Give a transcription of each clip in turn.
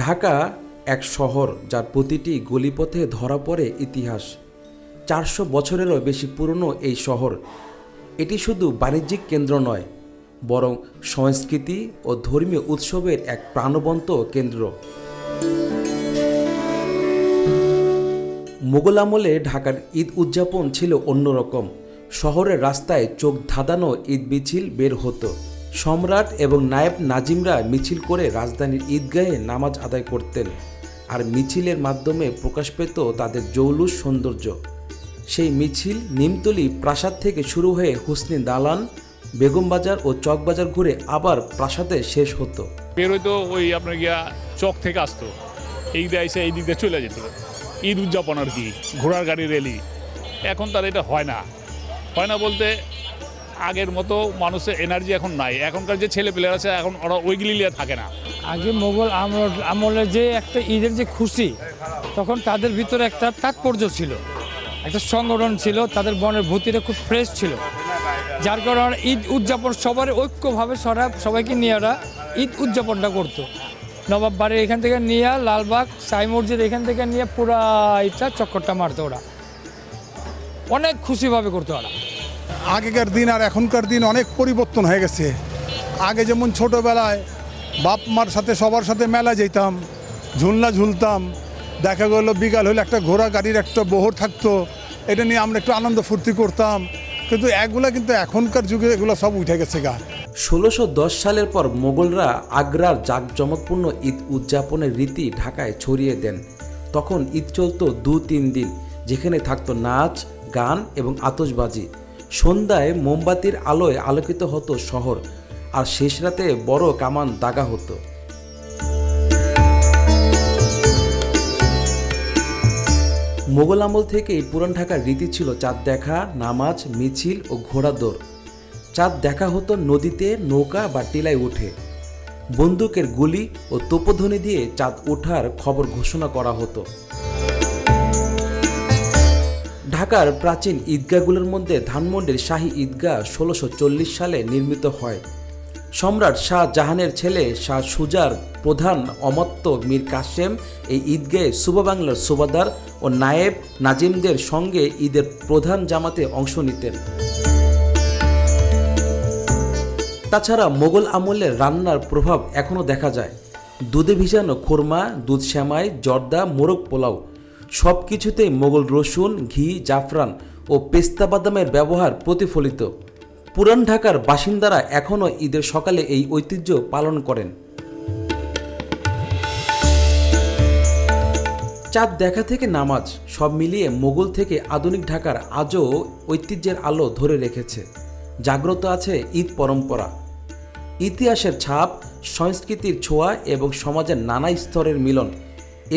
ঢাকা এক শহর যার প্রতিটি গলিপথে ধরা পড়ে ইতিহাস। 400 বছরেরও বেশি পুরনো এই শহর এটি শুধু বাণিজ্যিক কেন্দ্র নয়, বরং সংস্কৃতি ও ধর্মীয় উৎসবের এক প্রাণবন্ত কেন্দ্র। মুঘল আমলে ঢাকার ঈদ উদযাপন ছিল অন্যরকম। শহরের রাস্তায় চোখ ধাঁধানো ঈদ মিছিল বের হতো। সম্রাট এবং নায়েব নাজিমরা মিছিল করে রাজধানীর ঈদগাহে নামাজ আদায় করতেন, আর মিছিলের মাধ্যমে প্রকাশ পেত তাদের জৌলুস সৌন্দর্য। সেই মিছিল নিমতলী প্রাসাদ থেকে শুরু হয়ে হুসনি দালান, বেগমবাজার ও চকবাজার ঘুরে আবার প্রাসাদে শেষ হতো। বের হইতো ওই আপনার গিয়া চক থেকে আসতো, এই দিকে এসে এই দিক দিয়ে চলে যেত। ঈদ উদযাপন আর কি, ঘোড়ার গাড়ি র্যালি। এখন তার এটা হয় না বলতে আগের মতো মানুষের এনার্জি এখন নাই। এখনকার যে ছেলে পেলেরা আছে এখন ওরা ওইগুলি নিয়ে থাকে না। আগে মোগল আমলে যে একটা ঈদের যে খুশি, তখন তাদের ভিতরে একটা তাৎপর্য ছিল, একটা সংগঠন ছিল, তাদের মনের ভূতিটা খুব ফ্রেশ ছিল, যার কারণে ঈদ উদযাপন সবার ঐক্যভাবে সবাইকে নিয়ে ওরা ঈদ উদযাপনটা করতো। নবাব বাড়ির এখান থেকে নিয়ে লালবাগ সাই মসজিদ এখান থেকে নিয়ে পুরা ঈদটা চক্করটা মারতো ওরা, অনেক খুশিভাবে করতো ওরা। আগেকার দিন আর এখনকার দিন অনেক পরিবর্তন হয়ে গেছে। আগে যেমন ছোটোবেলায় বাপ মার সাথে সবার সাথে মেলা যেতাম, ঝুলনা ঝুলতাম, দেখা গেল বিকাল হলে একটা ঘোড়া গাড়ির একটা বহর থাকতো, এটা নিয়ে আমরা একটু আনন্দ ফুর্তি করতাম। কিন্তু কিন্তু এখনকার যুগে এগুলো সব উঠে গেছে গা। 1610 সালের পর মোগলরা আগ্রার জাঁকজমকপূর্ণ ঈদ উদযাপনের রীতি ঢাকায় ছড়িয়ে দেন। তখন ঈদ চলত 2-3 দিন, যেখানে থাকতো নাচ, গান এবং আতশবাজি। সন্ধ্যায় মোমবাতির আলোয় আলোকিত হতো শহর, আর শেষ রাতে বড় কামান দাগা হতো। মোগল আমল থেকেই পুরান ঢাকার রীতি ছিল চাঁদ দেখা, নামাজ, মিছিল ও ঘোড়া দৌড়। চাঁদ দেখা হতো নদীতে নৌকা বা টিলায় উঠে। বন্দুকের গুলি ও তোপধ্বনি দিয়ে চাঁদ ওঠার খবর ঘোষণা করা হতো। ঢাকার প্রাচীন ঈদগাহগুলোর মধ্যে ধানমন্ডির শাহী ঈদগাহ 1640 সালে নির্মিত হয়। সম্রাট শাহজাহানের ছেলে শাহ সুজার প্রধান অমাত্য মীর কাসেম এই ঈদগাহে সুবা বাংলার সুবাদার ও নায়েব নাজিমদের সঙ্গে ঈদের প্রধান জামাতে অংশ নিতেন। তাছাড়া মোগল আমলের রান্নার প্রভাব এখনও দেখা যায়। দুধে ভিজানো খুরমা, দুধ সেমাই, জর্দা, মোরগ পোলাও সব কিছুতেই মোগল রসুন, ঘি, জাফরান ও পেস্তা বাদামের ব্যবহার প্রতিফলিত। পুরান ঢাকার বাসিন্দারা এখনও ঈদের সকালে এই ঐতিহ্য পালন করেন। চাঁদ দেখা থেকে নামাজ, সব মিলিয়ে মোগল থেকে আধুনিক ঢাকার আজও ঐতিহ্যের আলো ধরে রেখেছে। জাগ্রত আছে ঈদ পরম্পরা, ইতিহাসের ছাপ, সংস্কৃতির ছোঁয়া এবং সমাজের নানা স্তরের মিলন।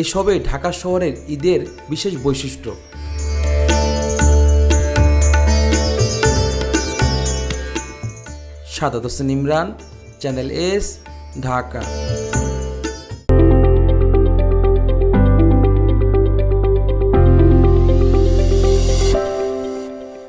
এসবই ঢাকা শহরের ঈদের বিশেষ বৈশিষ্ট্য। Sadat Hossain Imran, channel S, Dhaka.